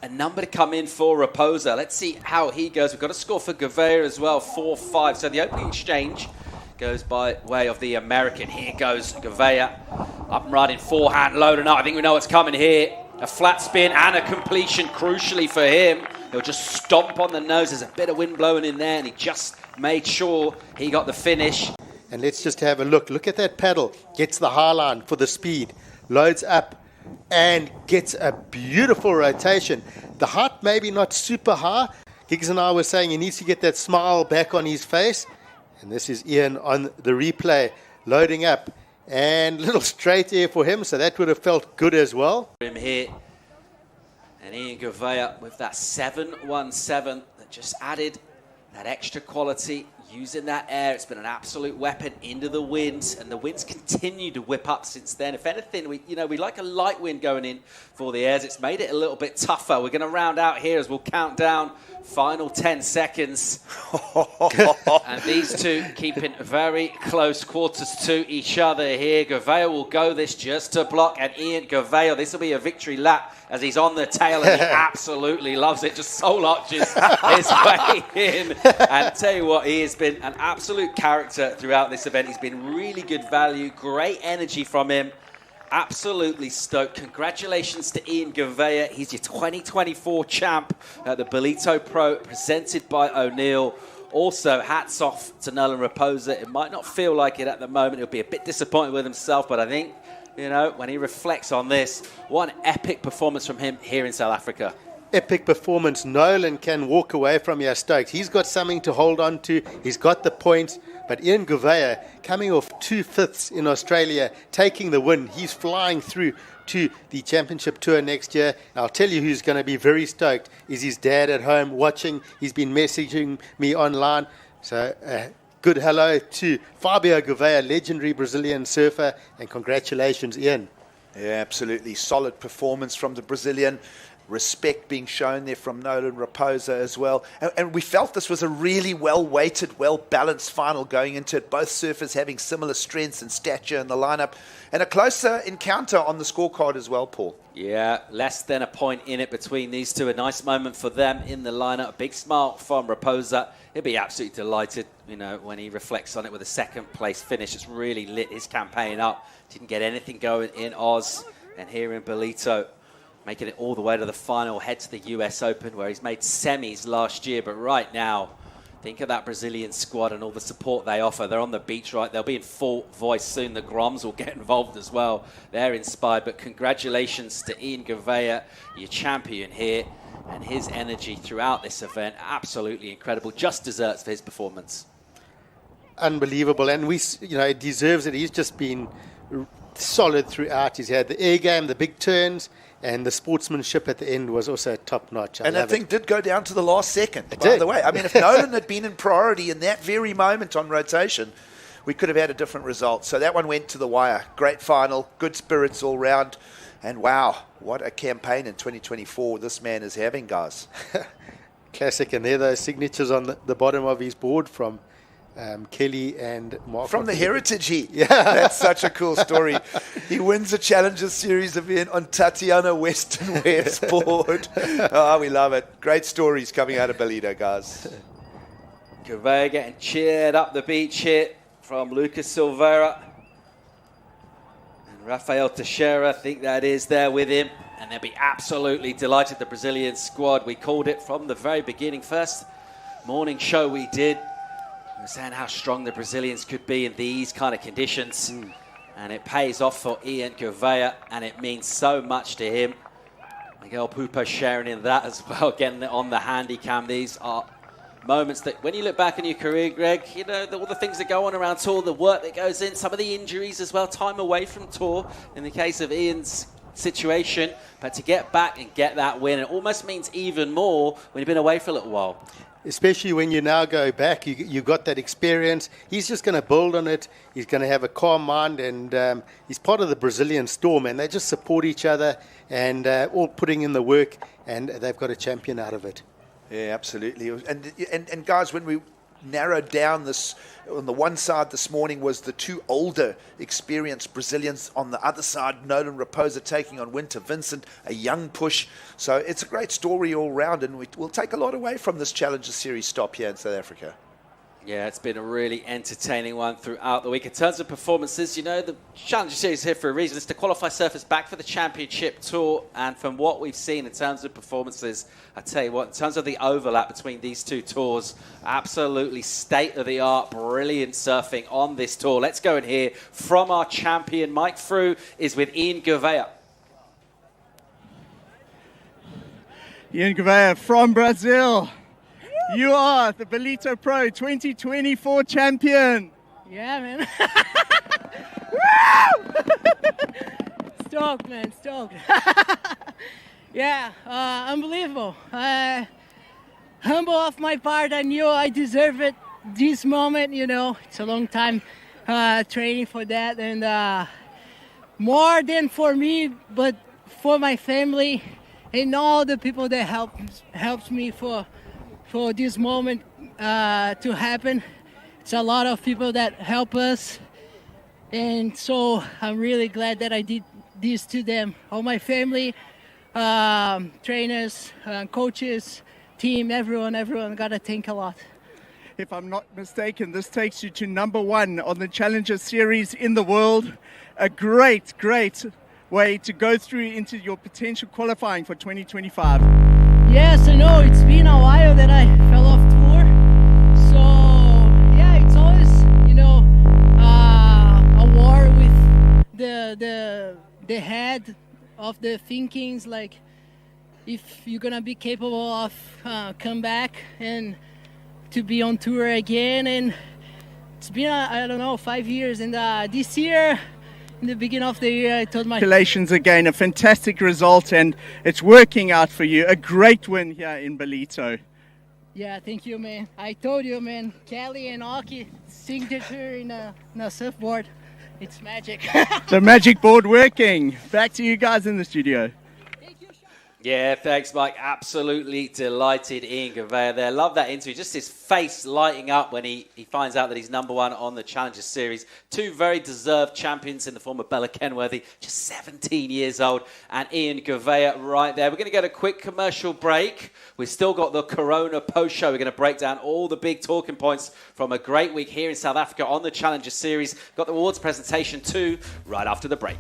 a number to come in for Rapoza. Let's see how he goes. We've got a score for Gouveia as well, 4-5. So the opening exchange goes by way of the American. Here goes Gouveia. Up and running, forehand, loading up. I think we know what's coming here. A flat spin and a completion, crucially for him. He'll just stomp on the nose. There's a bit of wind blowing in there, and he just made sure he got the finish. And let's just have a look. Look at that paddle. Gets the high line for the speed. Loads up and gets a beautiful rotation. The height maybe not super high. Giggs and I were saying he needs to get that smile back on his face. And this is Ian on the replay, loading up. And a little straight air for him, so that would have felt good as well. Him here. And Ian Gouveia with that 7-1-7 that just added that extra quality. Using that air, it's been an absolute weapon into the winds, and the winds continue to whip up since then. If anything, we like a light wind going in for the airs. It's made it a little bit tougher. We're going to round out here as we'll count down final 10 seconds. And these two keeping very close quarters to each other here. Gouveia will go this just to block, and Ian Gouveia, this will be a victory lap as he's on the tail, and he absolutely loves it. Just soul arches his way in. And tell you what, he has been an absolute character throughout this event. He's been really good value, great energy from him. Absolutely stoked. Congratulations to Ian Gouveia. He's your 2024 champ at the Ballito Pro, presented by O'Neill. Also, hats off to Nolan Rapoza. It might not feel like it at the moment. He'll be a bit disappointed with himself, but I think, when he reflects on this, what an epic performance from him here in South Africa. Epic performance. Nolan can walk away from here stoked. He's got something to hold on to. He's got the points. But Ian Gouveia, coming off 2/5 in Australia, taking the win. He's flying through to the championship tour next year. I'll tell you who's going to be very stoked is his dad at home watching. He's been messaging me online. So good hello to Fabio Gouveia, legendary Brazilian surfer, and congratulations, Ian. Yeah, absolutely. Solid performance from the Brazilian. Respect being shown there from Nolan Rapoza as well. And we felt this was a really well-weighted, well-balanced final going into it. Both surfers having similar strengths and stature in the lineup. And a closer encounter on the scorecard as well, Paul. Yeah, less than a point in it between these two. A nice moment for them in the lineup. A big smile from Rapoza. He'll be absolutely delighted, when he reflects on it with a second-place finish. It's really lit his campaign up. Didn't get anything going in Oz. And here in Ballito, making it all the way to the final, head to the US Open, where he's made semis last year. But right now, think of that Brazilian squad and all the support they offer. They're on the beach, right? They'll be in full voice soon. The Groms will get involved as well. They're inspired. But congratulations to Ian Gouveia, your champion here. And his energy throughout this event, absolutely incredible. Just deserves for his performance. Unbelievable. And he deserves it. He's just been solid throughout. He's had the air game, the big turns, and the sportsmanship at the end was also top-notch. And that thing did go down to the last second, by the way. I mean, if Nolan had been in priority in that very moment on rotation, we could have had a different result. So that one went to the wire. Great final, good spirits all round. And wow, what a campaign in 2024 this man is having, guys. Classic. And there are those signatures on the bottom of his board from Kelly and Mark. From the Heritage Heat. Yeah. That's such a cool story. He wins the Challenger Series event on Tatiana Western Wear's board. Oh, we love it. Great stories coming out of Ballito, guys. Gouveia getting cheered up the beach here from Lucas Silveira. And Rafael Teixeira, I think that is there with him. And they'll be absolutely delighted, the Brazilian squad. We called it from the very beginning. First morning show we did. We were saying how strong the Brazilians could be in these kind of conditions. And it pays off for Ian Gouveia, and it means so much to him. Miguel Pupo sharing in that as well, getting it on the handy cam. These are moments that when you look back in your career, Greg, all the things that go on around tour, the work that goes in, some of the injuries as well, time away from tour in the case of Ian's situation. But to get back and get that win, it almost means even more when you've been away for a little while. Especially when you now go back, you got that experience. He's just going to build on it. He's going to have a calm mind, and he's part of the Brazilian storm, and they just support each other and all putting in the work, and they've got a champion out of it. Yeah, absolutely. And guys, when we narrowed down this. On the one side this morning was the two older, experienced Brazilians. On the other side, Nolan Rapoza taking on Winter Vincent, a young push. So it's a great story all round, and we'll take a lot away from this Challenger Series stop here in South Africa. Yeah, it's been a really entertaining one throughout the week. In terms of performances, you know, the Challenger Series is here for a reason. It's to qualify surfers back for the Championship Tour. And from what we've seen in terms of performances, I tell you what, in terms of the overlap between these two tours, absolutely state-of-the-art, brilliant surfing on this tour. Let's go and hear from our champion. Mike Frew is with Ian Gouveia. Ian Gouveia from Brazil. You are the Ballito Pro 2024 champion. Yeah, man. Stoked, man, stoked. Yeah, unbelievable. Humble off my part. I knew I deserved it this moment, you know. It's a long time training for that. And more than for me, but for my family and all the people that helped me for this moment to happen. It's a lot of people that help us, and so I'm really glad that I did this to them. All my family, trainers, coaches, team, everyone gotta thank a lot. If I'm not mistaken, this takes you to #1 on the Challenger Series in the world. A great way to go through into your potential qualifying for 2025. Yes, I know. It's been a while that I fell off tour. So, yeah, it's always, you know, a war with the head of the thinkings, like if you're going to be capable of come back and to be on tour again. And it's been, I don't know, 5 years. And this year, in the beginning of the year, I told my... Congratulations again, a fantastic result, and it's working out for you. A great win here in Ballito. Yeah, thank you, man. I told you, man. Kelly and Aki signature in a surfboard. It's magic. The magic board working. Back to you guys in the studio. Yeah, thanks, Mike. Absolutely delighted Ian Gouveia there. Love that interview. Just his face lighting up when he finds out that he's #1 on the Challenger Series. Two very deserved champions in the form of Bella Kenworthy, just 17 years old, and Ian Gouveia right there. We're going to get a quick commercial break. We've still got the Corona post-show. We're going to break down all the big talking points from a great week here in South Africa on the Challenger Series. Got the awards presentation too right after the break.